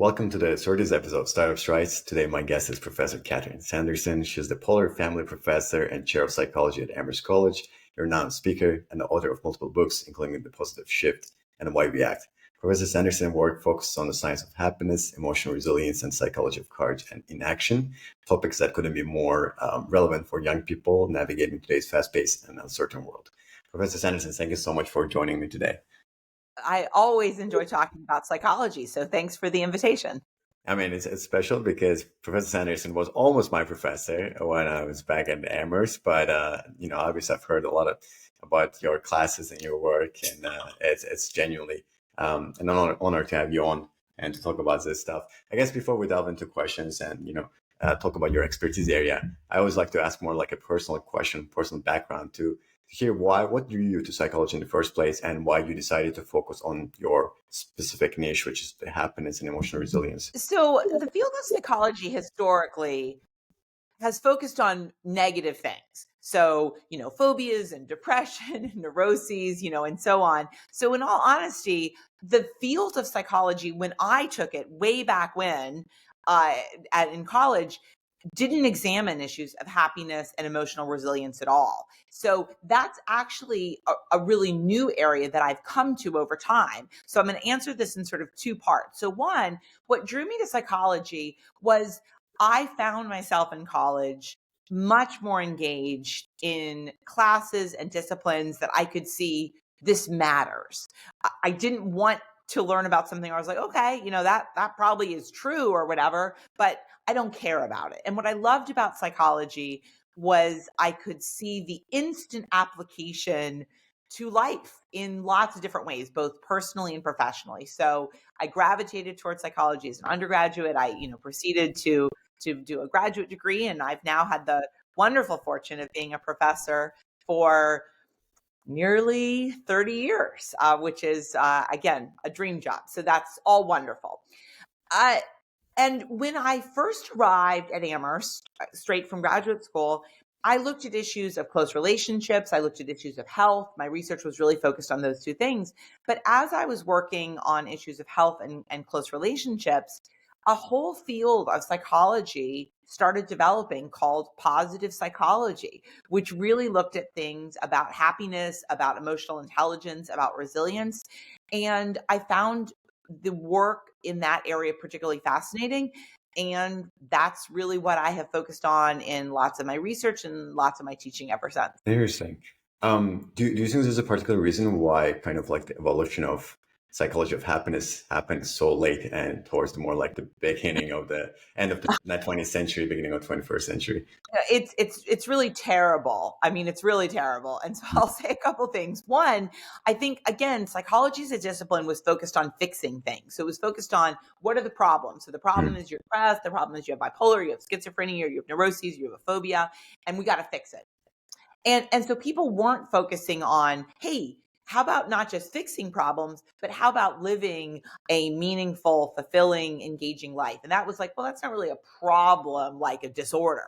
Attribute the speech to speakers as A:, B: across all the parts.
A: Welcome to the 30th episode of Startup Strides. Today, my guest is Professor Catherine Sanderson. She's the Polar Family Professor and Chair of Psychology at Amherst College, a renowned speaker, and the author of multiple books, including The Positive Shift and Why We Act. Professor Sanderson's work focuses on the science of happiness, emotional resilience, and psychology of courage and inaction, topics that couldn't be more relevant for young people navigating today's fast-paced and uncertain world. Professor Sanderson, thank you so much for joining me today.
B: I always enjoy talking about psychology, so thanks for the invitation.
A: I mean, it's special because Professor Sanderson was almost my professor when I was back at Amherst, but obviously I've heard a lot about your classes and your work, and it's genuinely an honor to have you on and to talk about this stuff. I guess before we delve into questions and talk about your expertise area, I always like to ask more like a personal question, personal background to hear what drew you to psychology in the first place and why you decided to focus on your specific niche, which is the happiness and emotional resilience.
B: So the field of psychology historically has focused on negative things. So, phobias and depression and neuroses, and so on. So in all honesty, the field of psychology, when I took it way back when in college, didn't examine issues of happiness and emotional resilience at all. So that's actually a really new area that I've come to over time. So I'm going to answer this in sort of two parts. So one, what drew me to psychology was I found myself in college much more engaged in classes and disciplines that I could see this matters. I didn't want to learn about something where I was like, okay, that probably is true or whatever, but I don't care about it. And what I loved about psychology was I could see the instant application to life in lots of different ways, both personally and professionally. So I gravitated towards psychology as an undergraduate. I, proceeded to do a graduate degree, and I've now had the wonderful fortune of being a professor for nearly 30 years, which is, again, a dream job. So that's all wonderful. And when I first arrived at Amherst, straight from graduate school, I looked at issues of close relationships. I looked at issues of health. My research was really focused on those two things. But as I was working on issues of health and close relationships, a whole field of psychology started developing called positive psychology, which really looked at things about happiness, about emotional intelligence, about resilience. And I found the work in that area particularly fascinating. And that's really what I have focused on in lots of my research and lots of my teaching ever since.
A: Interesting. Do you think there's a particular reason why kind of like the evolution of psychology of happiness happened so late and towards the more like the beginning of the end of the 20th century, beginning of 21st century?
B: It's really terrible. I mean, it's really terrible. And so I'll say a couple things. One, I think, again, psychology as a discipline was focused on fixing things. So it was focused on what are the problems? So the problem is you're depressed. The problem is you have bipolar, you have schizophrenia, you have neuroses, you have a phobia, and we got to fix it. And so people weren't focusing on, hey, how about not just fixing problems, but how about living a meaningful, fulfilling, engaging life? And that was like, well, that's not really a problem, like a disorder.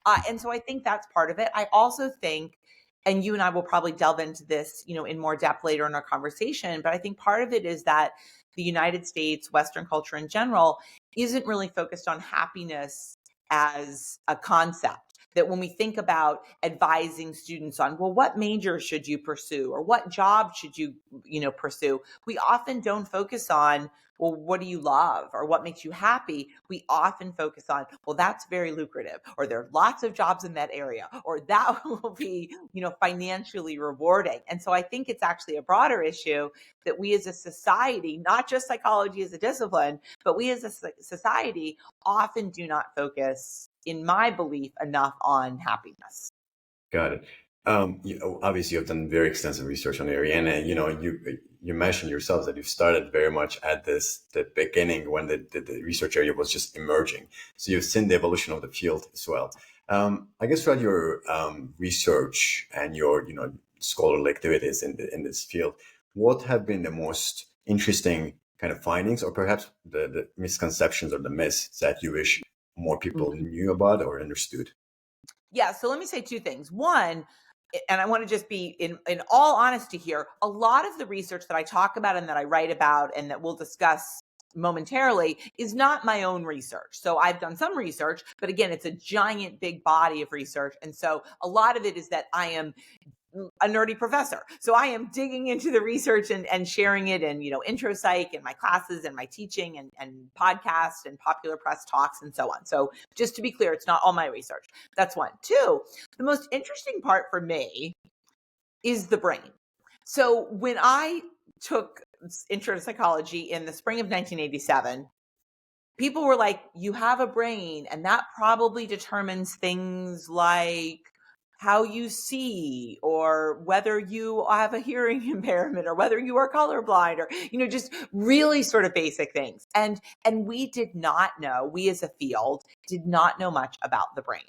B: And so I think that's part of it. I also think, and you and I will probably delve into this, in more depth later in our conversation, but I think part of it is that the United States, Western culture in general, isn't really focused on happiness as a concept. That when we think about advising students on, well, what major should you pursue or what job should you, pursue, we often don't focus on, well, what do you love or what makes you happy? We often focus on, well, that's very lucrative, or there are lots of jobs in that area, or that will be, financially rewarding. And so I think it's actually a broader issue that we as a society, not just psychology as a discipline, but we as a society often do not focus, in my belief, enough on happiness.
A: Got it. Obviously, you've done very extensive research on the area, and you mentioned yourself that you've started very much at the beginning when the research area was just emerging. So you've seen the evolution of the field as well. I guess throughout your research and your scholarly activities in this field, what have been the most interesting kind of findings, or perhaps the misconceptions or the myths that you wish more people knew about or understood?
B: Yeah. So let me say two things. One, and I want to just be in all honesty here, a lot of the research that I talk about and that I write about and that we'll discuss momentarily is not my own research. So I've done some research, but again, it's a giant, big body of research. And so a lot of it is that I am a nerdy professor. So I am digging into the research and sharing it in, intro psych and my classes and my teaching and podcasts and popular press talks and so on. So just to be clear, it's not all my research. That's one. Two, the most interesting part for me is the brain. So when I took intro to psychology in the spring of 1987, people were like, you have a brain, and that probably determines things like how you see, or whether you have a hearing impairment, or whether you are colorblind, or just really sort of basic things. And we did not know, we as a field did not know much about the brain.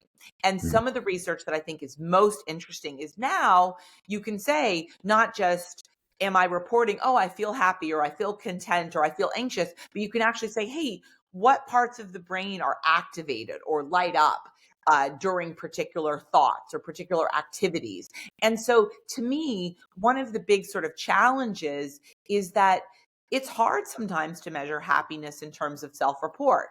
B: And some of the research that I think is most interesting is now you can say, not just am I reporting, oh, I feel happy, or I feel content, or I feel anxious, but you can actually say, hey, what parts of the brain are activated or light up during particular thoughts or particular activities. And so to me, one of the big sort of challenges is that it's hard sometimes to measure happiness in terms of self-report,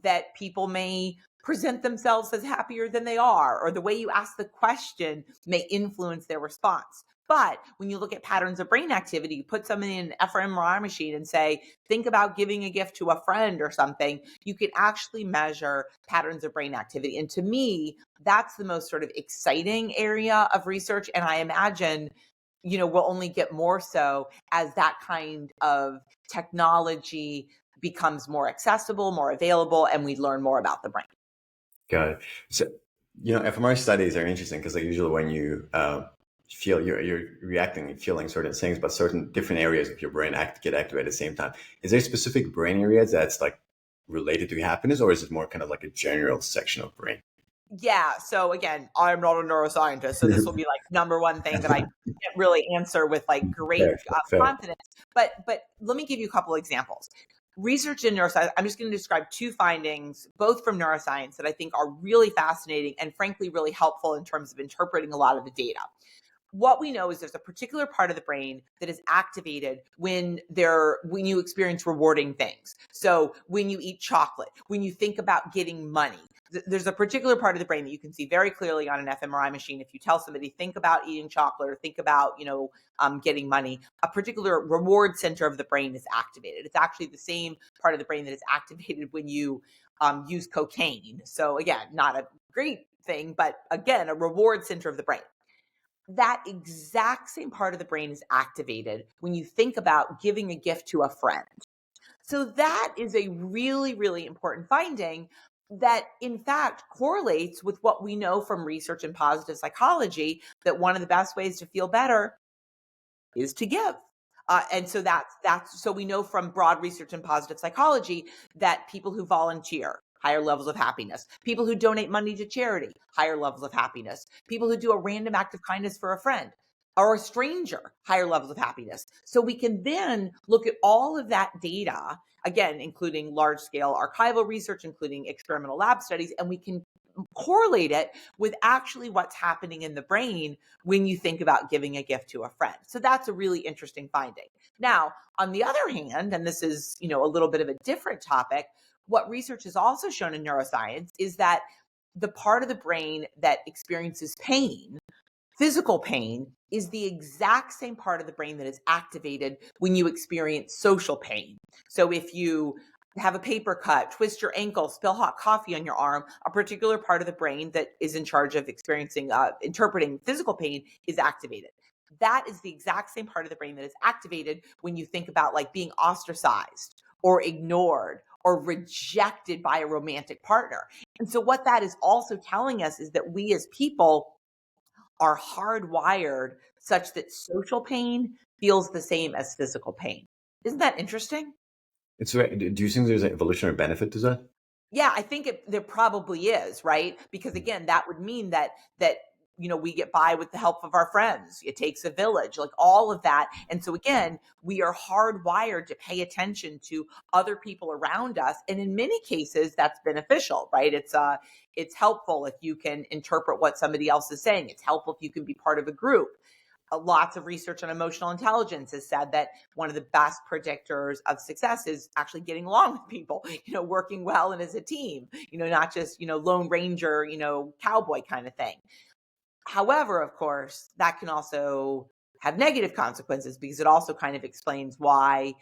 B: that people may present themselves as happier than they are, or the way you ask the question may influence their response. But when you look at patterns of brain activity, you put somebody in an fMRI machine and say, think about giving a gift to a friend or something, you can actually measure patterns of brain activity. And to me, that's the most sort of exciting area of research. And I imagine, we'll only get more so as that kind of technology becomes more accessible, more available, and we learn more about the brain.
A: Got it. So, fMRI studies are interesting because usually when you feel you're reacting and feeling certain things, but certain different areas of your brain get activated at the same time. Is there specific brain areas that's like related to happiness, or is it more kind of like a general section of brain?
B: Yeah. So again, I'm not a neuroscientist, so this will be like number one thing that I can't really answer with like great
A: Fair.
B: confidence. But let me give you a couple examples. Research in neuroscience, I'm just going to describe two findings, both from neuroscience, that I think are really fascinating and frankly really helpful in terms of interpreting a lot of the data. What we know is there's a particular part of the brain that is activated when you experience rewarding things. So when you eat chocolate, when you think about getting money, there's a particular part of the brain that you can see very clearly on an fMRI machine. If you tell somebody, think about eating chocolate, or think about, getting money, a particular reward center of the brain is activated. It's actually the same part of the brain that is activated when you use cocaine. So again, not a great thing, but again, a reward center of the brain. That exact same part of the brain is activated when you think about giving a gift to a friend. So that is a really, really important finding that in fact correlates with what we know from research in positive psychology, that one of the best ways to feel better is to give. And so so we know from broad research in positive psychology that people who volunteer, higher levels of happiness. People who donate money to charity, higher levels of happiness. People who do a random act of kindness for a friend or a stranger, higher levels of happiness. So we can then look at all of that data, again, including large scale archival research, including experimental lab studies, and we can correlate it with actually what's happening in the brain when you think about giving a gift to a friend. So that's a really interesting finding. Now, on the other hand, and this is, a little bit of a different topic, what research has also shown in neuroscience is that the part of the brain that experiences pain, physical pain, is the exact same part of the brain that is activated when you experience social pain. So if you have a paper cut, twist your ankle, spill hot coffee on your arm, a particular part of the brain that is in charge of interpreting physical pain is activated. That is the exact same part of the brain that is activated when you think about like being ostracized or ignored or rejected by a romantic partner. And so what that is also telling us is that we as people are hardwired such that social pain feels the same as physical pain. Isn't that interesting?
A: It's right. Do you think there's an evolutionary benefit to that?
B: Yeah, I think there probably is, right? Because again, that would mean that we get by with the help of our friends. It takes a village, like all of that. And so again, we are hardwired to pay attention to other people around us, and in many cases, that's beneficial, right? It's helpful if you can interpret what somebody else is saying. It's helpful if you can be part of a group. lots of research on emotional intelligence has said that one of the best predictors of success is actually getting along with people, working well and as a team, not just, Lone Ranger, cowboy kind of thing. However, of course, that can also have negative consequences, because it also kind of explains why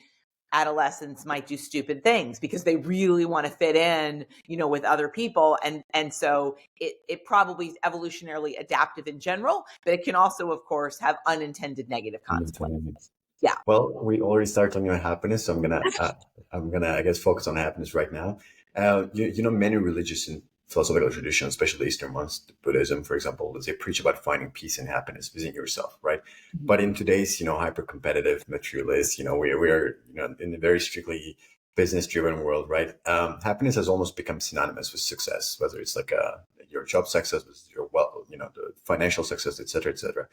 B: adolescents might do stupid things, because they really want to fit in, with other people. And so it probably is evolutionarily adaptive in general, but it can also, of course, have unintended negative consequences. Yeah.
A: Well, we already started talking about happiness, so I'm gonna I guess focus on happiness right now. Many religious and philosophical traditions, especially Eastern ones, Buddhism, for example, they preach about finding peace and happiness within yourself, right? But in today's, hyper competitive, materialist, we're in a very strictly business driven world, right? Happiness has almost become synonymous with success, whether it's like your job success, your the financial success, et cetera, et cetera.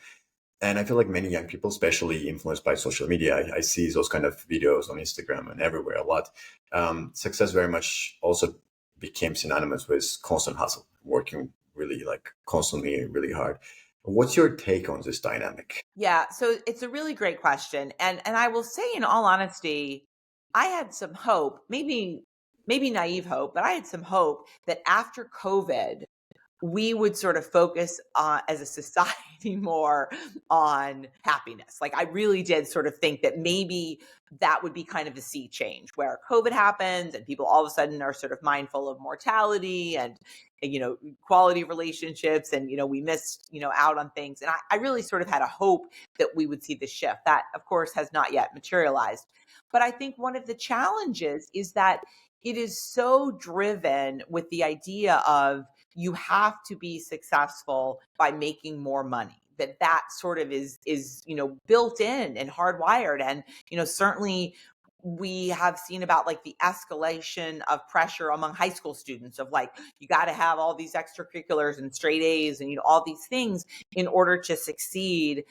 A: And I feel like many young people, especially influenced by social media, I see those kind of videos on Instagram and everywhere a lot. Success very much also became synonymous with constant hustle, working really like constantly, really hard. What's your take on this dynamic?
B: Yeah, so it's a really great question. And I will say, in all honesty, I had some hope, maybe naive hope, but I had some hope that after COVID, we would sort of focus on, as a society, more on happiness. Like, I really did sort of think that maybe that would be kind of a sea change, where COVID happens and people all of a sudden are sort of mindful of mortality and quality of relationships, and we missed out on things. And I really sort of had a hope that we would see the shift. That, of course, has not yet materialized. But I think one of the challenges is that it is so driven with the idea of, you have to be successful by making more money, that sort of is built in and hardwired. And certainly we have seen about like the escalation of pressure among high school students of like, you got to have all these extracurriculars and straight A's and all these things in order to succeed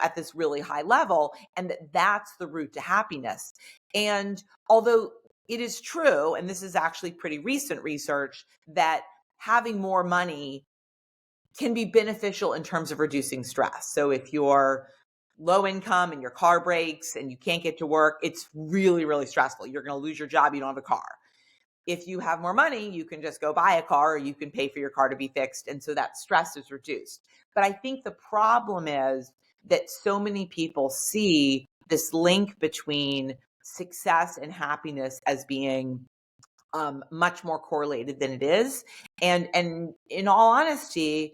B: at this really high level, and that's the route to happiness. And although it is true, and this is actually pretty recent research, that having more money can be beneficial in terms of reducing stress. So if you're low income and your car breaks and you can't get to work, it's really, really stressful. You're going to lose your job. You don't have a car. If you have more money, you can just go buy a car, or you can pay for your car to be fixed. And so that stress is reduced. But I think the problem is that so many people see this link between success and happiness as being much more correlated than it is. And in all honesty,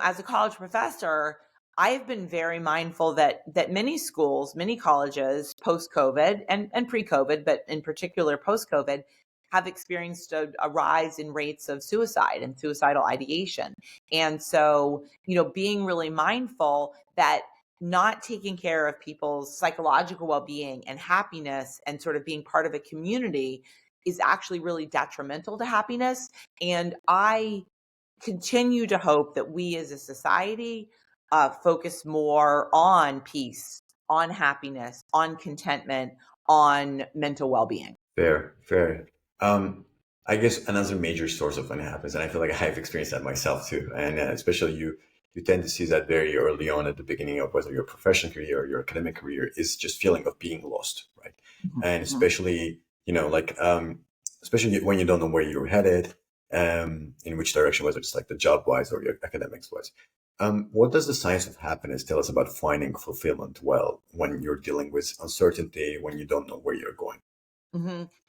B: as a college professor, I've been very mindful that many schools, many colleges, post COVID and pre COVID, but in particular post COVID, have experienced a rise in rates of suicide and suicidal ideation. And so, being really mindful that not taking care of people's psychological well-being and happiness and sort of being part of a community is actually really detrimental to happiness. And I continue to hope that we as a society focus more on peace, on happiness, on contentment, on mental well-being.
A: Fair. Um, I guess another major source of unhappiness, and I feel like I've experienced that myself too, and especially you tend to see that very early on at the beginning of whether your professional career or your academic career, is just feeling of being lost, right? And especially, especially when you don't know where you're headed, in which direction, whether it's like the job wise or your academics wise. What does the science of happiness tell us about finding fulfillment well when you're dealing with uncertainty, when you don't know where you're going?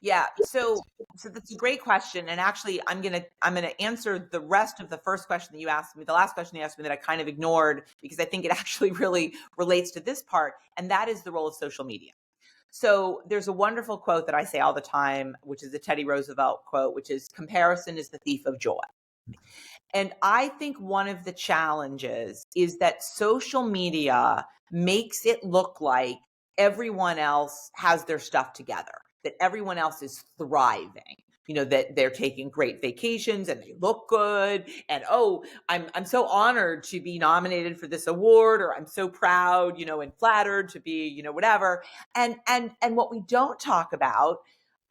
B: Yeah. So that's a great question. And actually, I'm gonna answer the rest of the first question that you asked me, the last question you asked me that I kind of ignored, because I think it actually really relates to this part, and that is the role of social media. So there's a wonderful quote that I say all the time, which is a Teddy Roosevelt quote, which is, "Comparison is the thief of joy." And I think one of the challenges is that social media makes it look like everyone else has their stuff together, that everyone else is thriving. That they're taking great vacations and they look good. And, oh, I'm so honored to be nominated for this award, or I'm so proud, and flattered to be, whatever. And what we don't talk about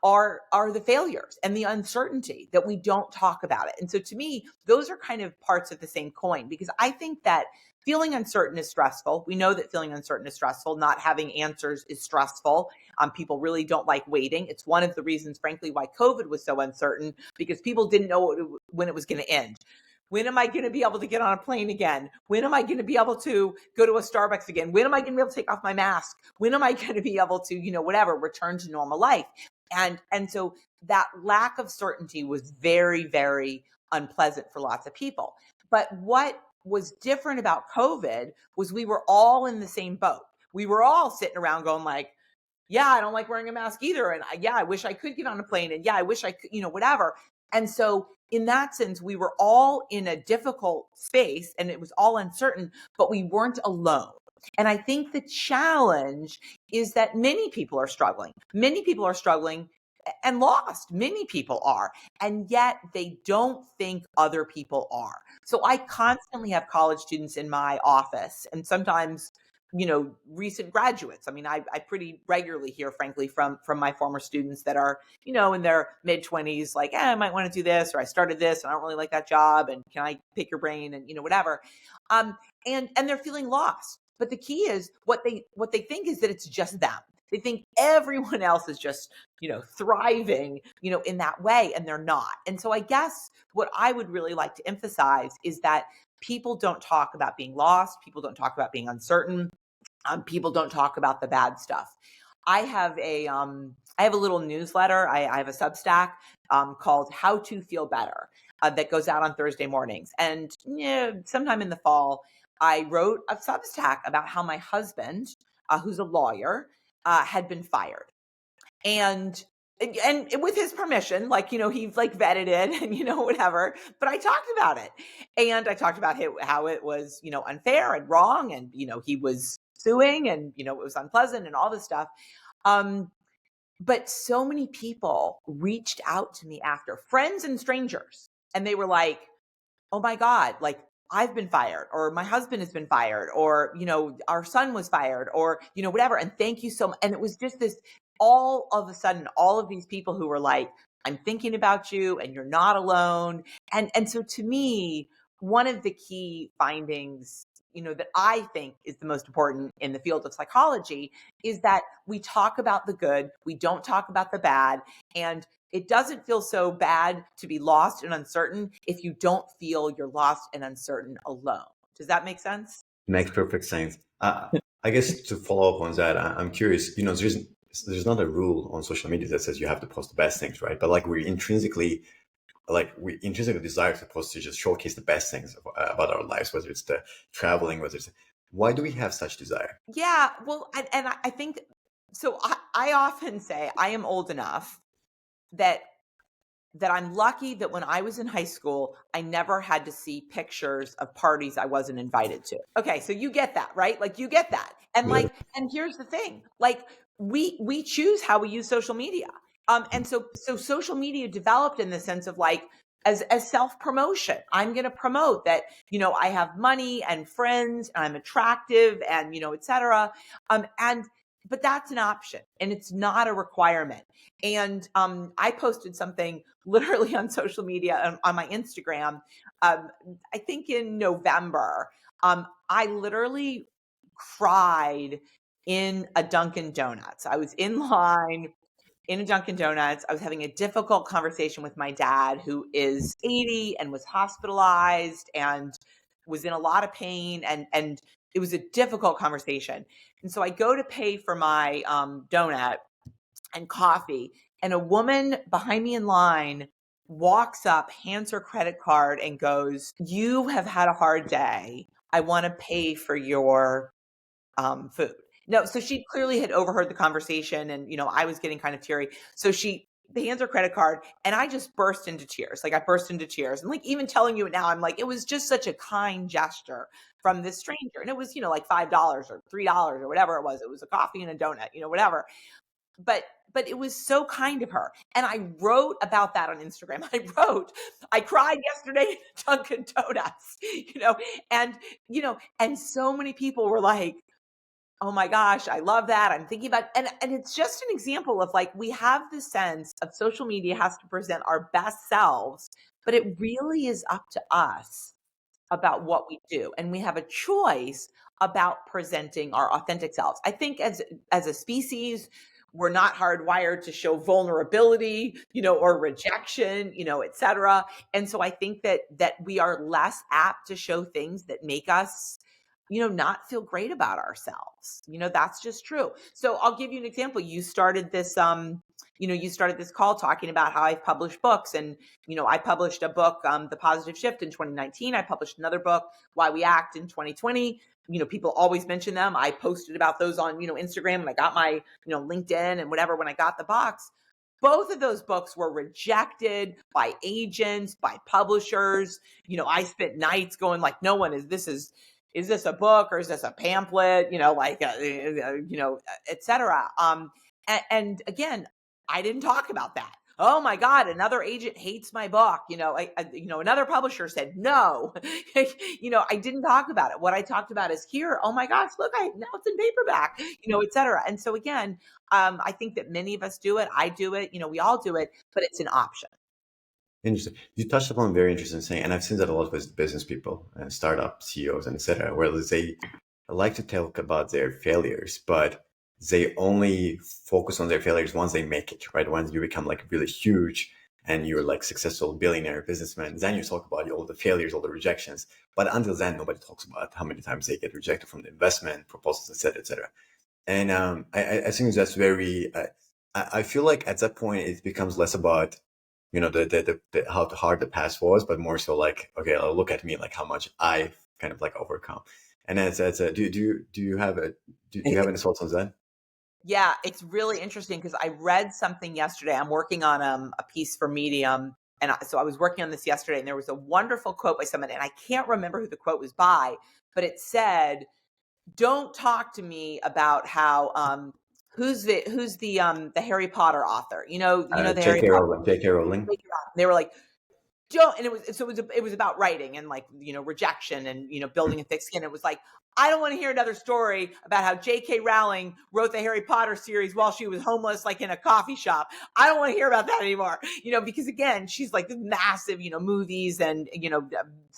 B: are the failures and the uncertainty, that we don't talk about it. And so to me, those are kind of parts of the same coin, because I think that feeling uncertain is stressful. We know that feeling uncertain is stressful. Not having answers is stressful. People really don't like waiting. It's one of the reasons, frankly, why COVID was so uncertain, because people didn't know when it was going to end. When am I going to be able to get on a plane again? When am I going to be able to go to a Starbucks again? When am I going to be able to take off my mask? When am I going to be able to, whatever, return to normal life? And so that lack of certainty was very, very unpleasant for lots of people. But what was different about COVID was we were all in the same boat. We were all sitting around going like, yeah, I don't like wearing a mask either. And yeah, I wish I could get on a plane. And yeah, I wish I could, whatever. And so in that sense, we were all in a difficult space and it was all uncertain, but we weren't alone. And I think the challenge is that many people are struggling. Many people are struggling and lost. Many people are. And yet they don't think other people are. So I constantly have college students in my office, and sometimes recent graduates. I mean, I pretty regularly hear, frankly, from my former students that are, in their mid 20s, like, I might want to do this, or I started this and I don't really like that job. And can I pick your brain and, whatever. And they're feeling lost. But the key is what they think is that it's just them. They think everyone else is just, thriving, in that way, and they're not. And so I guess what I would really like to emphasize is that people don't talk about being lost. People don't talk about being uncertain. People don't talk about the bad stuff. I have a little newsletter. I have a Substack called How to Feel Better that goes out on Thursday mornings. And sometime in the fall, I wrote a Substack about how my husband, who's a lawyer, had been fired. And with his permission, like, he like vetted it and, whatever, but I talked about it. And I talked about how it was, unfair and wrong. And, he was suing and, it was unpleasant and all this stuff. But so many people reached out to me after, friends and strangers, and they were like, oh my God, like, I've been fired, or my husband has been fired, or, our son was fired, or, whatever. And thank you so much. And it was just this, all of a sudden, all of these people who were like, I'm thinking about you and you're not alone. And so to me, one of the key findings, that I think is the most important in the field of psychology is that we talk about the good, we don't talk about the bad. And it doesn't feel so bad to be lost and uncertain if you don't feel you're lost and uncertain alone. Does that make sense?
A: Makes perfect sense. I guess to follow up on that, I'm curious. There's not a rule on social media that says you have to post the best things, right? But like we intrinsically desire to post to just showcase the best things about our lives, whether it's the traveling, why do we have such desire?
B: Yeah, well, and I think so. I often say I am old enough that I'm lucky that when I was in high school, I never had to see pictures of parties I wasn't invited to. Okay, so you get that, right? Like, you get that. And
A: Yeah.
B: and here's the thing, like, we choose how we use social media. And so social media developed in the sense of like, as self-promotion. I'm going to promote that, I have money and friends and I'm attractive and, et cetera. But that's an option and it's not a requirement. And I posted something literally on social media on my Instagram. I think in November, I literally cried in a Dunkin' Donuts. I was in line in a Dunkin' Donuts. I was having a difficult conversation with my dad, who is 80 and was hospitalized and was in a lot of pain. And it was a difficult conversation. And so I go to pay for my donut and coffee, and a woman behind me in line walks up, hands her credit card, and goes, "You have had a hard day. I want to pay for your food." No, so she clearly had overheard the conversation, and I was getting kind of teary. So she hands her credit card, and I just burst into tears. Like, I burst into tears, and like, even telling you it now, I'm like, it was just such a kind gesture from this stranger, and it was like $5 or $3 or whatever it was. It was a coffee and a donut, whatever. But it was so kind of her. And I wrote about that on Instagram. I cried yesterday at Dunkin' Donuts, and so many people were like, oh my gosh, I love that. I'm thinking about, and it's just an example of like, we have this sense of social media has to present our best selves, but it really is up to us about what we do, and we have a choice about presenting our authentic selves. I think as a species, we're not hardwired to show vulnerability, or rejection, et cetera. And so I think that we are less apt to show things that make us, not feel great about ourselves. That's just true. So I'll give you an example. You started this call talking about how I've published books, and I published a book, The Positive Shift, in 2019. I published another book, Why We Act, in 2020. People always mention them. I posted about those on, Instagram, and I got my, LinkedIn and whatever when I got the box. Both of those books were rejected by agents, by publishers. I spent nights going like, no one is this a book or is this a pamphlet? Et cetera. And again, I didn't talk about that. Oh my God, another agent hates my book. Another publisher said no. I didn't talk about it. What I talked about is here. Oh my gosh, look, now it's in paperback. Et cetera. And so again, I think that many of us do it. I do it. We all do it, but it's an option.
A: Interesting. You touched upon a very interesting thing, and I've seen that a lot with business people and startup CEOs and etc., where they like to talk about their failures, but they only focus on their failures once they make it, right? Once you become like really huge and you're like successful billionaire businessman, then you talk about all the failures, all the rejections. But until then, nobody talks about how many times they get rejected from the investment proposals, etc., etc. And I think that's very. I feel like at that point it becomes less about the how hard the past was, but more so like, okay, look at me, like how much I've kind of like overcome. And do you have any thoughts on that?
B: Yeah, it's really interesting because I read something yesterday. I'm working on a piece for Medium. And so I was working on this yesterday, and there was a wonderful quote by someone, and I can't remember who the quote was by, but it said, don't talk to me about how, who's the Harry Potter author, the Harry
A: J.K.
B: Potter.
A: Rowling. J.K. Rowling.
B: They were like, don't, and it was about writing and like, rejection and, building a thick skin. It was like, I don't want to hear another story about how J.K. Rowling wrote the Harry Potter series while she was homeless, like in a coffee shop. I don't want to hear about that anymore, because again, she's like this massive, movies and,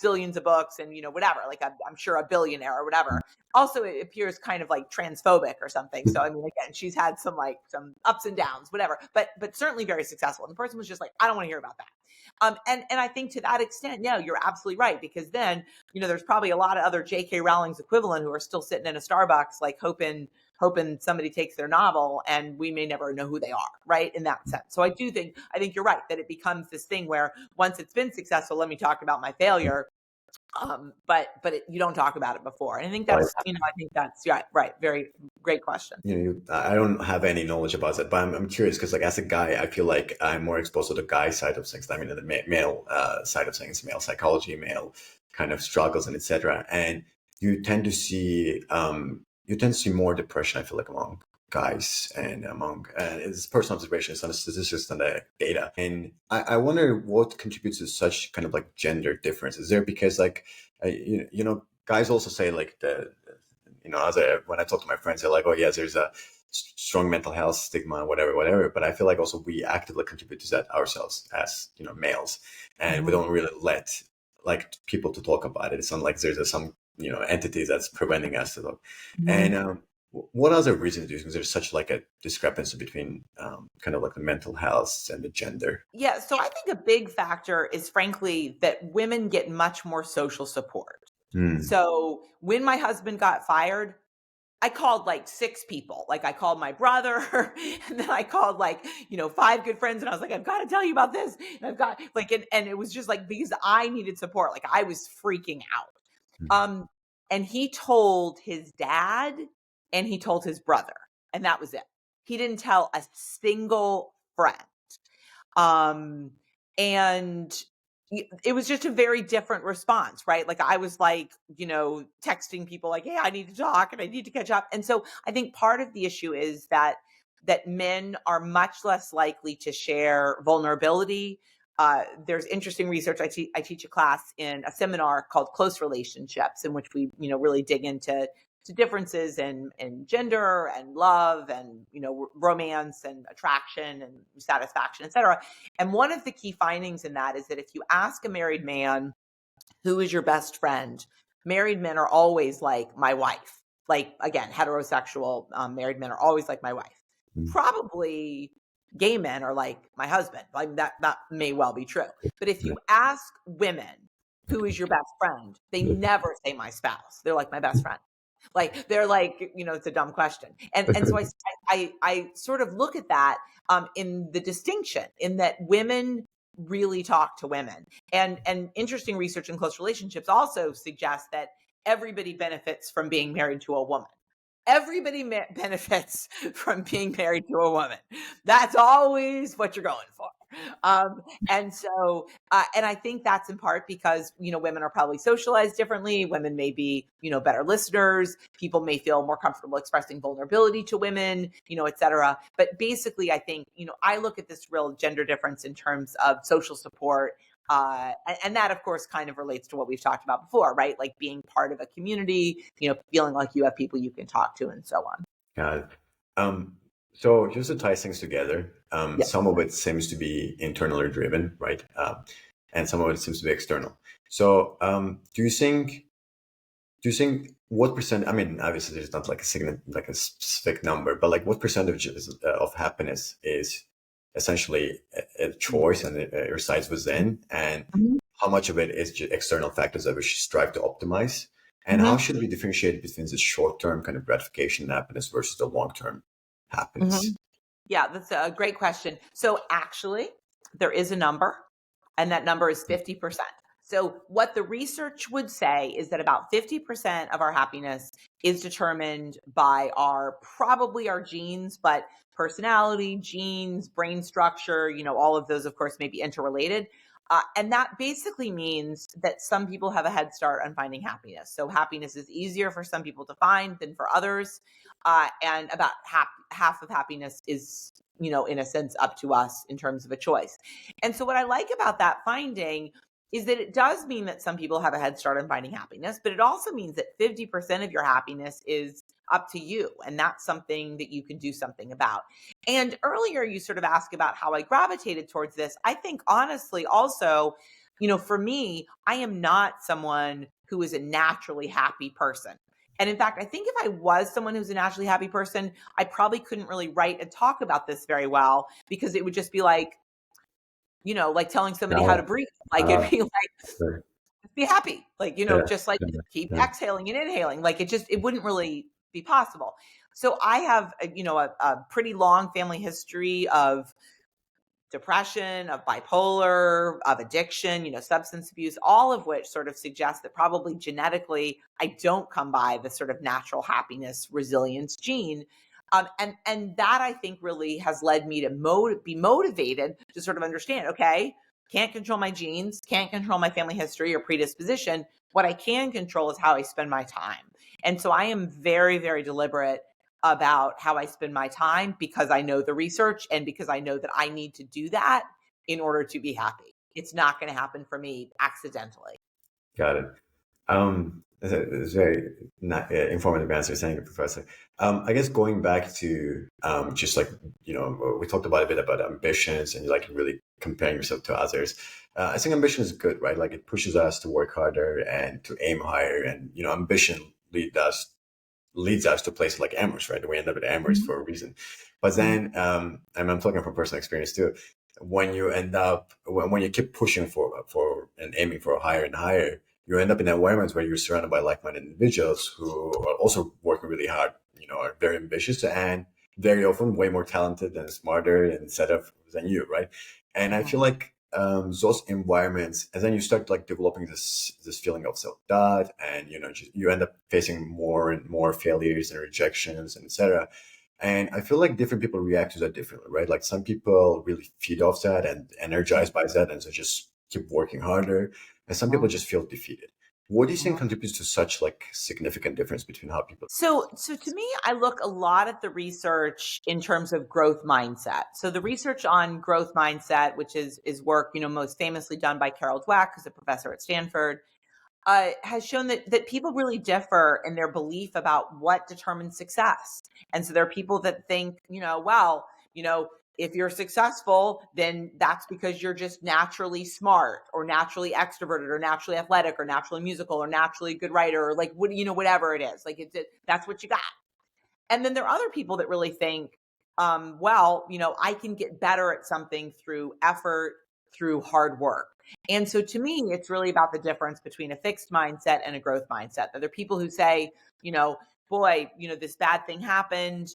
B: zillions of books and, whatever, like I'm sure a billionaire or whatever. Also, it appears kind of like transphobic or something. So, I mean, again, she's had some ups and downs, whatever, but certainly very successful. And the person was just like, I don't want to hear about that. And I think to that extent, no, you're absolutely right, because then, there's probably a lot of other J.K. Rowling's equivalent who are still sitting in a Starbucks, like hoping somebody takes their novel, and we may never know who they are, right? In that sense. So I think you're right that it becomes this thing where once it's been successful, let me talk about my failure. But you don't talk about it before. And I think that's, right. Very great question.
A: I don't have any knowledge about that, but I'm curious because, like, as a guy, I feel like I'm more exposed to the guy side of things. I mean, the male side of things, male psychology, male kind of struggles, and etc. And you tend to see more depression. I feel like among guys and it's personal observation. It's not a statistics, not the data. And I wonder what contributes to such kind of like gender differences. There because like guys also say like when I talk to my friends, they're like, oh yes, there's a strong mental health stigma, whatever. But I feel like also we actively contribute to that ourselves as males, and we don't really let like people to talk about it. It's not like there's some entity that's preventing us to talk. And what other reasons do you think there's such like a discrepancy between kind of like the mental health and the gender?
B: Yeah, so I think a big factor is frankly that women get much more social support. So when my husband got fired, I called like 6 people. Like I called my brother and then I called 5 good friends, and I was like, I've got to tell you about this. And I've got and it was just like, because I needed support. Like I was freaking out. And he told his dad and he told his brother, and that was it. He didn't tell a single friend. And it was just a very different response, right? Like I was like, texting people like, hey, I need to talk and I need to catch up. And so I think part of the issue is that men are much less likely to share vulnerability. There's interesting research. I teach a class in a seminar called Close Relationships, in which we, really dig into differences in gender and love and, romance and attraction and satisfaction, et cetera. And one of the key findings in that is that if you ask a married man Who is your best friend? Married men are always like my wife. Like, again, heterosexual married men are always like my wife. Probably gay men are like my husband. Like that may well be true. But if you ask women, who is your best friend? They never say my spouse. They're like my best friend. Like they're like, it's a dumb question. And so I sort of look at that in the distinction in that women really talk to women. And interesting research in close relationships also suggests that everybody benefits from being married to a woman. Everybody benefits from being married to a woman. That's always what you're going for. And so, and I think that's in part because, women are probably socialized differently. Women may be, better listeners. People may feel more comfortable expressing vulnerability to women, et cetera. But basically, I think, I look at this real gender difference in terms of social support. And that, of course, kind of relates to what we've talked about before, right? Like being part of a community, feeling like you have people you can talk to and so on.
A: Got it. So just to tie things together, some of it seems to be internally driven, right? And some of it seems to be external. So do you think what percent, I mean, obviously there's not like a specific number, but like what percentage of happiness is essentially a choice and it resides within, and how much of it is just external factors that we should strive to optimize? And how should we differentiate between the short-term kind of gratification and happiness versus the long-term happiness?
B: Yeah, that's a great question. So actually, there is a number, and that number is 50%. So what the research would say is that about 50% of our happiness is determined by probably our genes, but personality, genes, brain structure, all of those, of course, may be interrelated. And that basically means that some people have a head start on finding happiness. So happiness is easier for some people to find than for others. And about half of happiness is, in a sense, up to us in terms of a choice. And so what I like about that finding is that it does mean that some people have a head start on finding happiness, but it also means that 50% of your happiness is up to you. And that's something that you can do something about. And earlier you sort of asked about how I gravitated towards this. I think honestly, also, for me, I am not someone who is a naturally happy person. And in fact, I think if I was someone who's a naturally happy person, I probably couldn't really write and talk about this very well, because it would just be like, like telling somebody how to breathe. Like it'd be like, be happy. Like, just like keep exhaling and inhaling. Like it wouldn't really be possible. So I have, a pretty long family history of depression, of bipolar, of addiction, substance abuse, all of which sort of suggests that probably genetically I don't come by the sort of natural happiness resilience gene. And that I think really has led me to be motivated to sort of understand, okay, can't control my genes, can't control my family history or predisposition. What I can control is how I spend my time. And so I am very, very deliberate about how I spend my time, because I know the research and because I know that I need to do that in order to be happy. It's not going to happen for me accidentally.
A: Got it. It's very informative answer. Thank you, Professor. I guess going back to just like, we talked about a bit about ambitions and like really comparing yourself to others. I think ambition is good, right? Like it pushes us to work harder and to aim higher. And, ambition leads us to places like Amherst, right? We end up at Amherst for a reason. But then, and I'm talking from personal experience too, when you end up, when you keep pushing for and aiming for higher and higher, you end up in environments where you're surrounded by like-minded individuals who are also working really hard, are very ambitious and very often way more talented and smarter and set up than you, right? And I feel like those environments, and then you start like developing this feeling of self-doubt, and you end up facing more and more failures and rejections and etc. And I feel like different people react to that differently, right? Like some people really feed off that and energized by that, and so just keep working harder, and some people just feel defeated. What do you think contributes to such like significant difference between how people?
B: So to me, I look a lot at the research in terms of growth mindset. So the research on growth mindset, which is work, most famously done by Carol Dweck, who's a professor at Stanford, has shown that people really differ in their belief about what determines success. And so there are people that think, well, if you're successful, then that's because you're just naturally smart or naturally extroverted or naturally athletic or naturally musical or naturally good writer or like, whatever it is. Like that's what you got. And then there are other people that really think, well, I can get better at something through effort, through hard work. And so to me, it's really about the difference between a fixed mindset and a growth mindset. There are people who say, boy, this bad thing happened.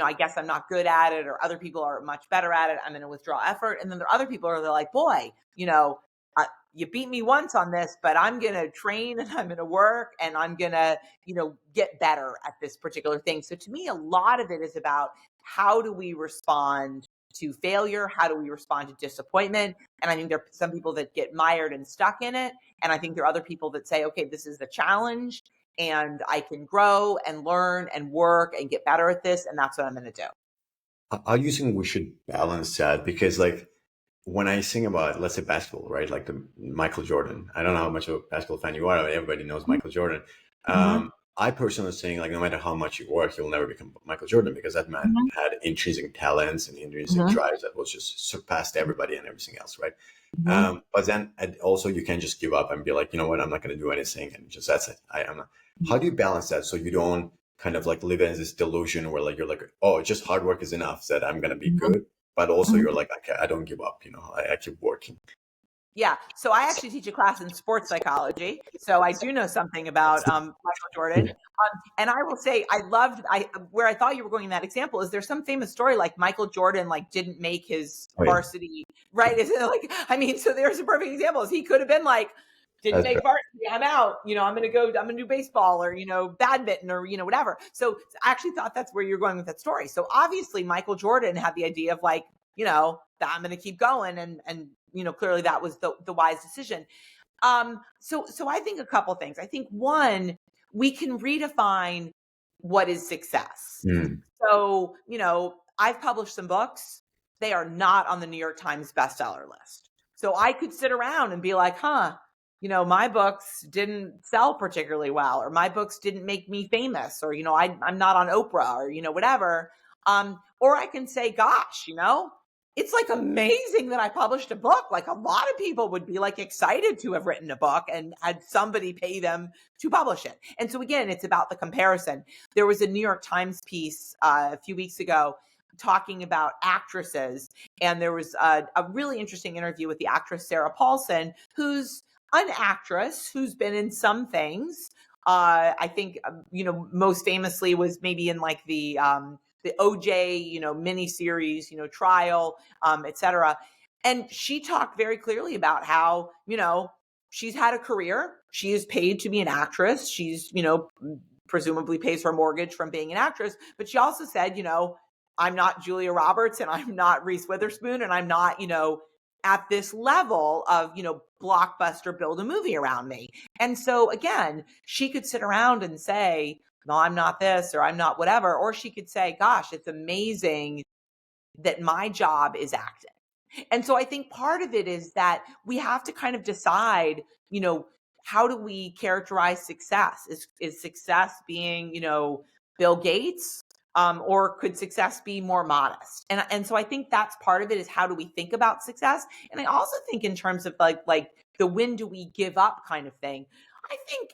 B: I guess I'm not good at it, or other people are much better at it. I'm going to withdraw effort. And then there are other people who are like, boy, you beat me once on this, but I'm going to train and I'm going to work and I'm going to, get better at this particular thing. So to me, a lot of it is about how do we respond to failure? How do we respond to disappointment? And I think there are some people that get mired and stuck in it. And I think there are other people that say, okay, this is the challenge and I can grow and learn and work and get better at this. And that's what I'm going to do.
A: How do you think we should balance that? Because like when I sing about, let's say basketball, right? Like the Michael Jordan, I don't know how much of a basketball fan you are. Everybody knows Michael Jordan. I personally think like no matter how much you work, you'll never become Michael Jordan because that man had intrinsic talents and intrinsic drives that was just surpassed everybody and everything else, right? But then also you can't just give up and be like, you know what, I'm not going to do anything and just that's it. I'm not. How do you balance that so you don't kind of like live in this delusion where like you're like, oh, just hard work is enough that I'm going to be good, but also you're like, okay, I don't give up, I keep working.
B: Yeah. So I actually teach a class in sports psychology. So I do know something about Michael Jordan. And I will say where I thought you were going in that example is there's some famous story like Michael Jordan like didn't make his varsity, right? Is it like, so there's a perfect example is he could have been like, didn't make varsity, I'm out, I'm going to do baseball or, badminton or, whatever. So I actually thought that's where you're going with that story. So obviously Michael Jordan had the idea of like, that I'm going to keep going and clearly that was the wise decision. So I think a couple things. I think one, we can redefine what is success. So, I've published some books. They are not on the New York Times bestseller list. So I could sit around and be like, my books didn't sell particularly well, or my books didn't make me famous, or, I'm not on Oprah or, whatever. Or I can say, gosh, it's like amazing that I published a book. Like a lot of people would be like excited to have written a book and had somebody pay them to publish it. And so again, it's about the comparison. There was a New York Times piece a few weeks ago talking about actresses. And there was a really interesting interview with the actress Sarah Paulson, who's an actress who's been in some things. I think, most famously was maybe in like the OJ, miniseries, trial, et cetera. And she talked very clearly about how, she's had a career. She is paid to be an actress. She's, presumably pays her mortgage from being an actress. But she also said, I'm not Julia Roberts and I'm not Reese Witherspoon and I'm not, at this level of, blockbuster build a movie around me. And so again, she could sit around and say, no, I'm not this, or I'm not whatever. Or she could say, gosh, it's amazing that my job is acting. And so I think part of it is that we have to kind of decide, how do we characterize success? Is success being, Bill Gates? Or could success be more modest? And so I think that's part of it is how do we think about success? And I also think in terms of like the when do we give up kind of thing, I think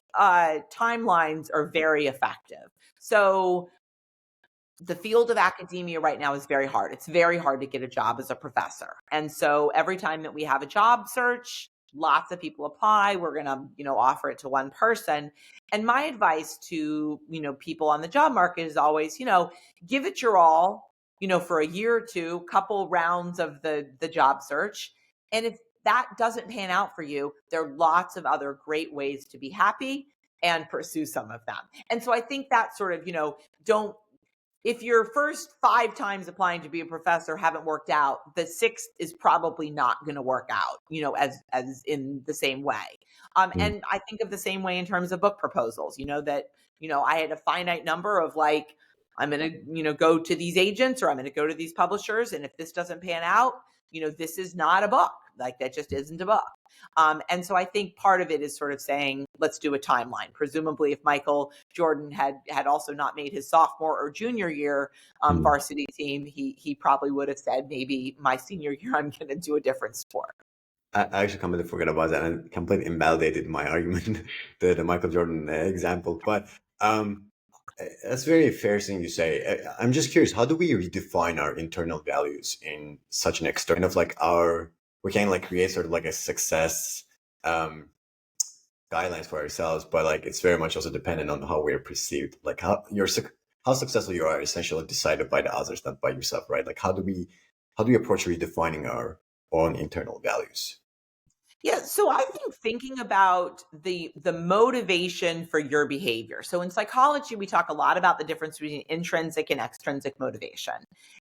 B: timelines are very effective. So the field of academia right now is very hard. It's very hard to get a job as a professor. And so every time that we have a job search, lots of people apply. We're going to, offer it to one person. And my advice to, people on the job market is always, give it your all, for a year or two, couple rounds of the job search. And if that doesn't pan out for you, there are lots of other great ways to be happy and pursue some of them. And so I think that sort of, if your first 5 times applying to be a professor haven't worked out, the 6th is probably not going to work out, as in the same way. And I think of the same way in terms of book proposals, that, I had a finite number of like, I'm going to, go to these agents or I'm going to go to these publishers. And if this doesn't pan out, this is not a book. Like that just isn't a book. And so I think part of it is sort of saying, let's do a timeline. Presumably, if Michael Jordan had also not made his sophomore or junior year varsity team, he probably would have said, maybe my senior year, I'm going to do a different sport.
A: I actually completely forgot about that and completely invalidated my argument, the Michael Jordan example. But that's very fair thing you say. I'm just curious, how do we redefine our internal values in such an external of like we can like create sort of like a success um, guidelines for ourselves, but like it's very much also dependent on how we're perceived. Like how successful you are essentially decided by the others, not by yourself, right? Like how do we approach redefining our own internal values?
B: Yeah, so I think thinking about the motivation for your behavior. So in psychology, we talk a lot about the difference between intrinsic and extrinsic motivation.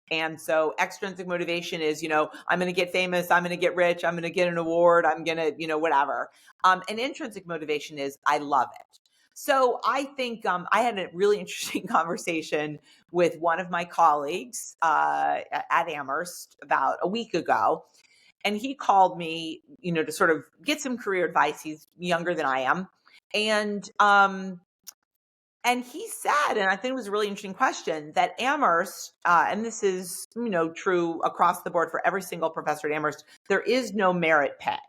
B: And so extrinsic motivation is, I'm going to get famous, I'm going to get rich, I'm going to get an award, I'm going to, whatever. And intrinsic motivation is, I love it. So I think I had a really interesting conversation with one of my colleagues at Amherst about a week ago. And he called me, to sort of get some career advice. He's younger than I am. And he said, and I think it was a really interesting question, that Amherst, and this is, true across the board for every single professor at Amherst, there is no merit pay.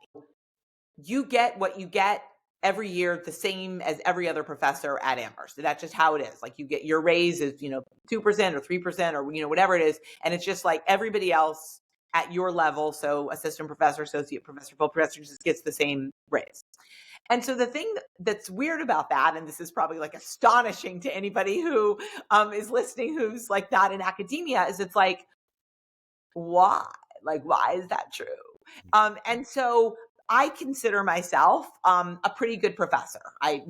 B: You get what you get every year, the same as every other professor at Amherst. That's just how it is. Like you get your raise is, 2% or 3% or, whatever it is. And it's just like everybody else at your level. So assistant professor, associate professor, full professor just gets the same raise. And so the thing that's weird about that, and this is probably like astonishing to anybody who is listening, who's like not in academia, is it's like, why? Like, why is that true? And so I consider myself a pretty good professor. I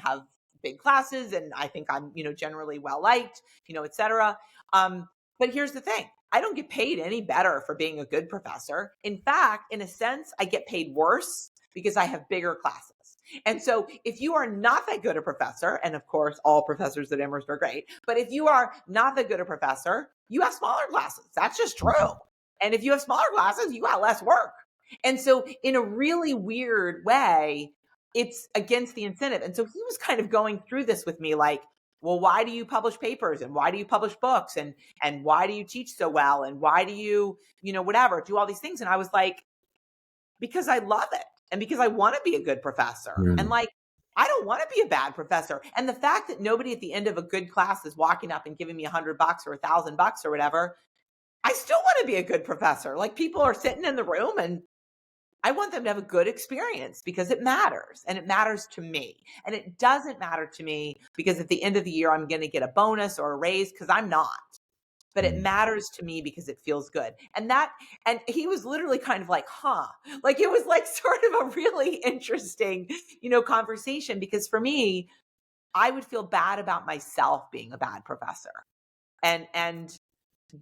B: have big classes, and I think I'm, generally well liked, et cetera. But here's the thing. I don't get paid any better for being a good professor. In fact, in a sense, I get paid worse because I have bigger classes. And so if you are not that good a professor, and of course, all professors at Amherst are great, but if you are not that good a professor, you have smaller classes. That's just true. And if you have smaller classes, you got less work. And so in a really weird way, it's against the incentive. And so he was kind of going through this with me like, well, why do you publish papers, and why do you publish books, and why do you teach so well, and why do you, whatever, do all these things? And I was like, because I love it, and because I want to be a good professor. And like, I don't want to be a bad professor. And the fact that nobody at the end of a good class is walking up and giving me $100 or $1,000 or whatever, I still want to be a good professor. Like, people are sitting in the room, and I want them to have a good experience because it matters, and it matters to me. And it doesn't matter to me because at the end of the year, I'm going to get a bonus or a raise, because I'm not. But it matters to me because it feels good. And he was literally kind of like, huh, like it was like sort of a really interesting, conversation, because for me, I would feel bad about myself being a bad professor. And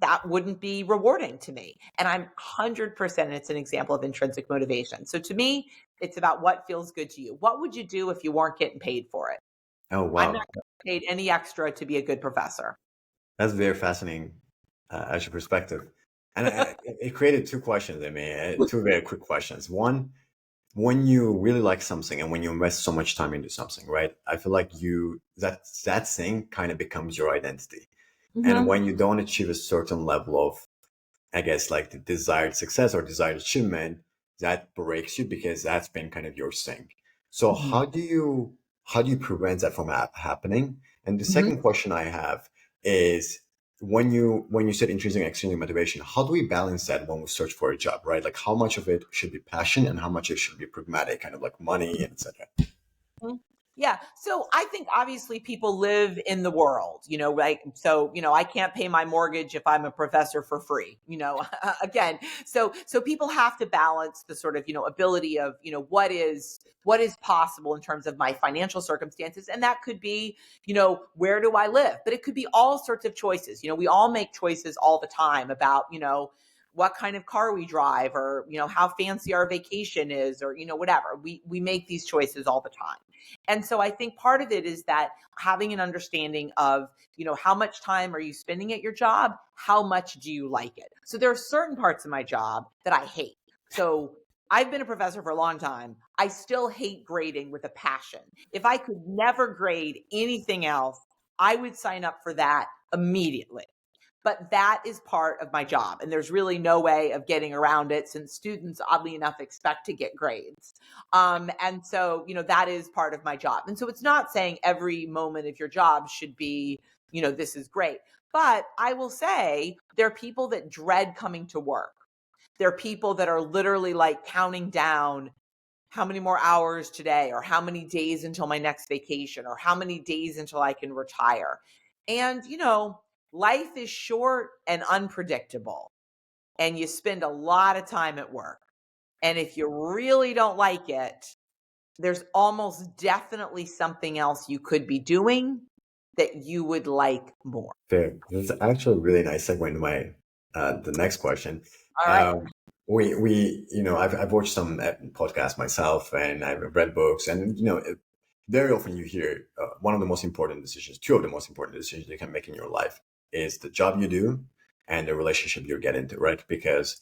B: that wouldn't be rewarding to me. And I'm 100%, it's an example of intrinsic motivation. So to me, it's about what feels good to you. What would you do if you weren't getting paid for it?
A: Oh, wow.
B: I'm not getting paid any extra to be a good professor.
A: That's very fascinating as your perspective. And it created two questions in me, two very quick questions. One, when you really like something and when you invest so much time into something, right? I feel like that thing kind of becomes your identity. And when you don't achieve a certain level of, I guess, like the desired success or desired achievement, that breaks you because that's been kind of your thing. So how do you prevent that from happening? And the second question I have is, when you said intrinsic and extrinsic motivation, how do we balance that when we search for a job, right? Like, how much of it should be passion and how much it should be pragmatic, kind of like money, etc.
B: Yeah. So I think obviously people live in the world, right? So, I can't pay my mortgage if I'm a professor for free, again. So people have to balance the sort of, ability of, what is possible in terms of my financial circumstances. And that could be, where do I live? But it could be all sorts of choices. We all make choices all the time about, what kind of car we drive, or, how fancy our vacation is, or, whatever. We make these choices all the time. And so I think part of it is that having an understanding of, how much time are you spending at your job? How much do you like it? So there are certain parts of my job that I hate. So I've been a professor for a long time. I still hate grading with a passion. If I could never grade anything else, I would sign up for that immediately. But that is part of my job. And there's really no way of getting around it, since students, oddly enough, expect to get grades. And so, that is part of my job. And so it's not saying every moment of your job should be, this is great. But I will say there are people that dread coming to work. There are people that are literally like counting down how many more hours today, or how many days until my next vacation, or how many days until I can retire. And, life is short and unpredictable, and you spend a lot of time at work. And if you really don't like it, there's almost definitely something else you could be doing that you would like more.
A: Fair. That's actually a really nice segue into my the next question.
B: All right.
A: I've watched some podcasts myself, and I've read books, and very often you hear one of the most important decisions, two of the most important decisions you can make in your life is the job you do and the relationship you get into, right? Because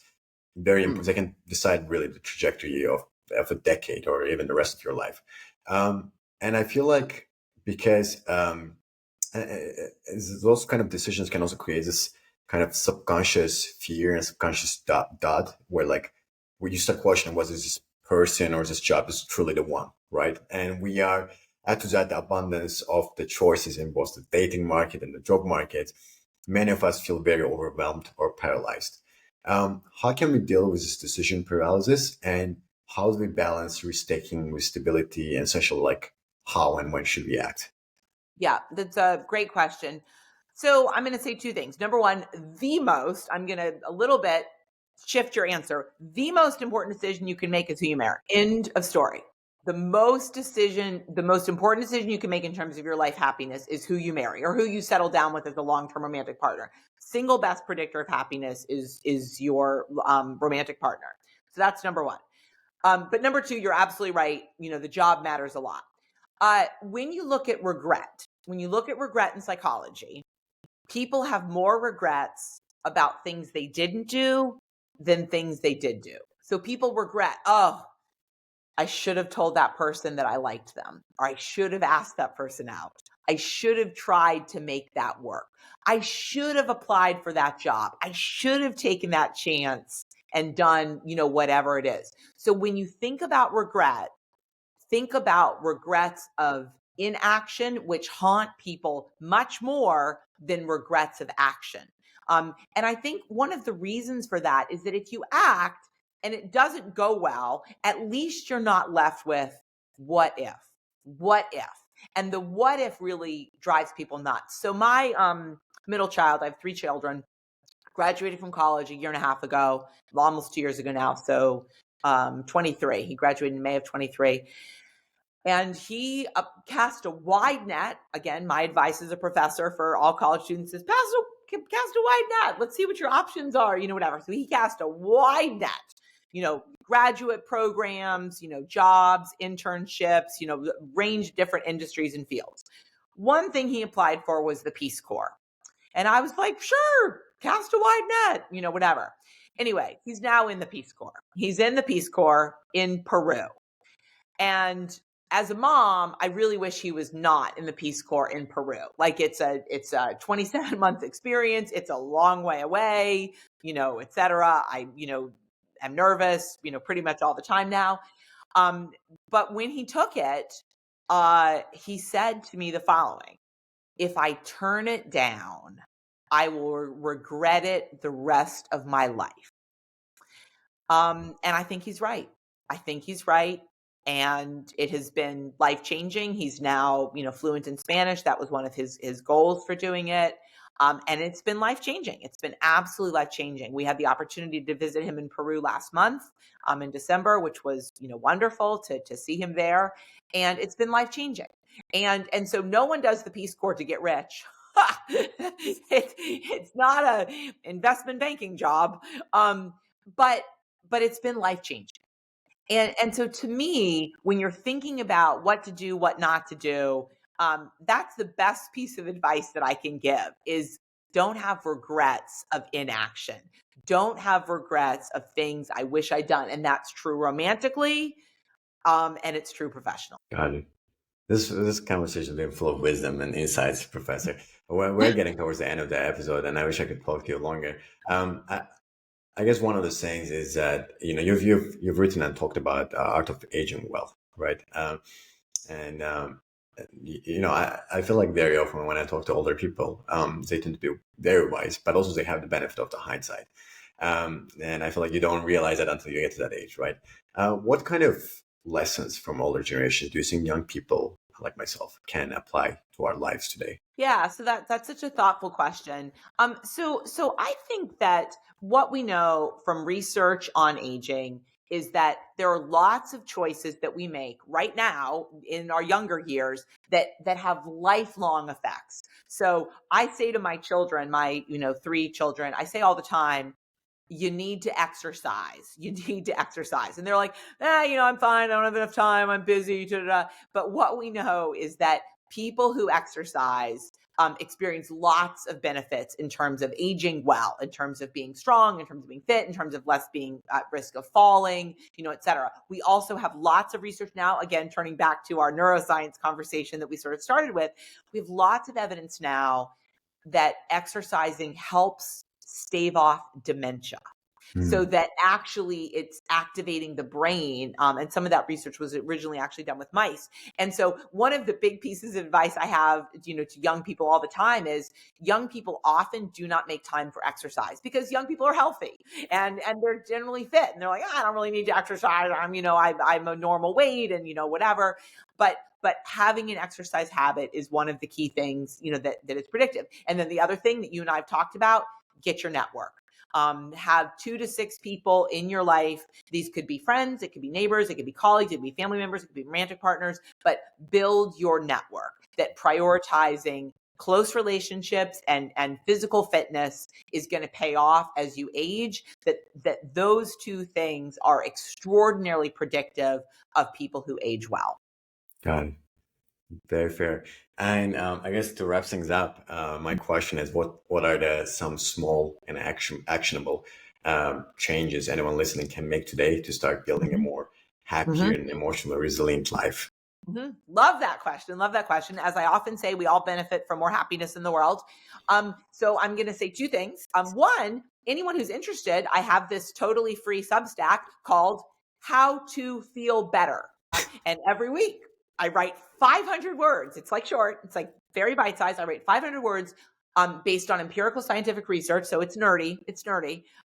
A: they can decide really the trajectory of a decade or even the rest of your life. And I feel like because those kind of decisions can also create this kind of subconscious fear and subconscious dot where you start questioning whether this person or this job is truly the one, right? And we are add to that the abundance of the choices in both the dating market and the job market. Many of us feel very overwhelmed or paralyzed. How can we deal with this decision paralysis, and how do we balance risk-taking with stability, and essentially like how and when should we act?
B: Yeah, that's a great question. So I'm going to say two things. Number one, I'm going to a little bit shift your answer. The most important decision you can make is who you marry. End of story. The most important decision you can make in terms of your life happiness is who you marry, or who you settle down with as a long-term romantic partner. Single best predictor of happiness is your romantic partner. So that's number one. But number two, you're absolutely right. The job matters a lot. When you look at regret in psychology, people have more regrets about things they didn't do than things they did do. So people regret, oh, I should have told that person that I liked them, or I should have asked that person out. I should have tried to make that work. I should have applied for that job. I should have taken that chance and done, whatever it is. So when you think about regret, think about regrets of inaction, which haunt people much more than regrets of action. And I think one of the reasons for that is that if you act and it doesn't go well, at least you're not left with what if? What if? And the what if really drives people nuts. So my middle child, I have 3 children, graduated from college a year and a half ago, almost 2 years ago now. So 23. He graduated in May of 23. And he cast a wide net. Again, my advice as a professor for all college students is cast a wide net. Let's see what your options are, whatever. So he cast a wide net, graduate programs, jobs, internships, range different industries and fields. One thing he applied for was the Peace Corps. And I was like, sure, cast a wide net, whatever. Anyway, he's now in the Peace Corps. He's in the Peace Corps in Peru. And as a mom, I really wish he was not in the Peace Corps in Peru. Like it's a 27-month experience. It's a long way away, et cetera. I'm nervous, pretty much all the time now. But when he took it, he said to me the following: if I turn it down, I will regret it the rest of my life. And I think he's right. And it has been life-changing. He's now, fluent in Spanish. That was one of his goals for doing it. And it's been life-changing. It's been absolutely life-changing. We had the opportunity to visit him in Peru last month, in December, which was, wonderful to see him there. And it's been life-changing. And so no one does the Peace Corps to get rich. It's not a investment banking job. But it's been life-changing. And so to me, when you're thinking about what to do, what not to do, that's the best piece of advice that I can give is don't have regrets of inaction. Don't have regrets of things I wish I'd done. And that's true romantically, and it's true professionally.
A: Got it. This conversation has been full of wisdom and insights, Professor. We're getting towards the end of the episode, and I wish I could talk to you longer. I guess one of the things is that you've written and talked about art of aging well, right? And I feel like very often when I talk to older people, they tend to be very wise, but also they have the benefit of the hindsight. And I feel like you don't realize that until you get to that age, right? What kind of lessons from older generations do you think young people like myself can apply to our lives today?
B: Yeah, so that's such a thoughtful question. So I think that what we know from research on aging is that there are lots of choices that we make right now in our younger years that have lifelong effects. So I say to my children, my 3 children, I say all the time, you need to exercise. You need to exercise. And they're like, I'm fine. I don't have enough time. I'm busy. Da, da, da. But what we know is that people who exercise experience lots of benefits in terms of aging well, in terms of being strong, in terms of being fit, in terms of less being at risk of falling, et cetera. We also have lots of research now, again, turning back to our neuroscience conversation that we sort of started with, we have lots of evidence now that exercising helps stave off dementia. So that actually it's activating the brain. And some of that research was originally actually done with mice. And so one of the big pieces of advice I have, to young people all the time is young people often do not make time for exercise because young people are healthy and they're generally fit. And they're like, I don't really need to exercise. I'm a normal weight and, whatever. But having an exercise habit is one of the key things, that is predictive. And then the other thing that you and I have talked about, get your network. Have 2 to 6 people in your life. These could be friends, it could be neighbors, it could be colleagues, it could be family members, it could be romantic partners, but build your network that prioritizing close relationships and physical fitness is going to pay off as you age, that those 2 things are extraordinarily predictive of people who age well.
A: Got it. Very fair. And I guess to wrap things up, my question is, what are some small and actionable changes anyone listening can make today to start building a more happier and emotionally resilient life?
B: Love that question. Love that question. As I often say, we all benefit from more happiness in the world. So I'm going to say 2 things. One, anyone who's interested, I have this totally free Substack called How to Feel Better. And every week I write 500 words. It's like short. It's like very bite-sized. I write 500 words based on empirical scientific research. So it's nerdy.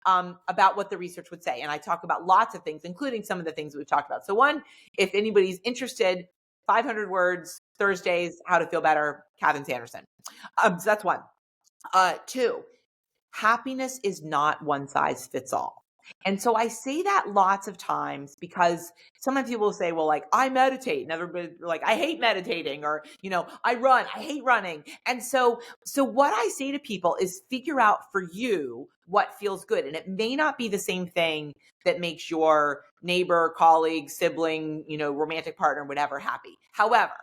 B: About what the research would say. And I talk about lots of things, including some of the things that we've talked about. So one, if anybody's interested, 500 words, Thursdays, How to Feel Better, Catherine Sanderson. So that's one. 2, happiness is not one size fits all. And so I say that lots of times because sometimes people will say, well, like, I meditate, and everybody like, I hate meditating, or, I run, I hate running. And so what I say to people is figure out for you what feels good. And it may not be the same thing that makes your neighbor, colleague, sibling, romantic partner, whatever, happy. However,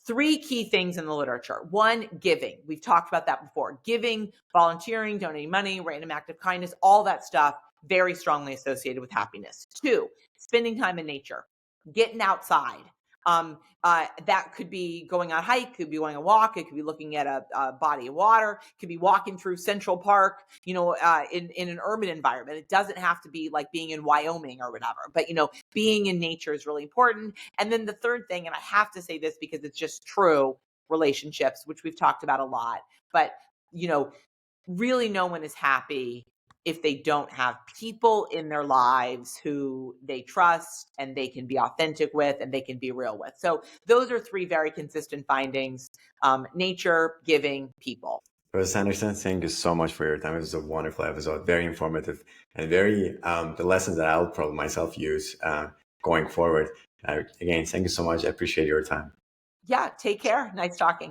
B: 3 key things in the literature. 1, giving. We've talked about that before. Giving, volunteering, donating money, random act of kindness, all that stuff, very strongly associated with happiness. 2, spending time in nature, getting outside. That could be going on a hike, could be going on a walk, it could be looking at a body of water, it could be walking through Central Park, in an urban environment. It doesn't have to be like being in Wyoming or whatever, but being in nature is really important. And then the third thing, and I have to say this because it's just true, relationships, which we've talked about a lot, but really no one is happy if they don't have people in their lives who they trust and they can be authentic with and they can be real with. So those are 3 very consistent findings: nature, giving, people.
A: Professor Sanderson, thank you so much for your time. It was a wonderful episode, very informative, and very the lessons that I'll probably myself use going forward. Again, thank you so much. I appreciate your time.
B: Yeah, take care. Nice talking.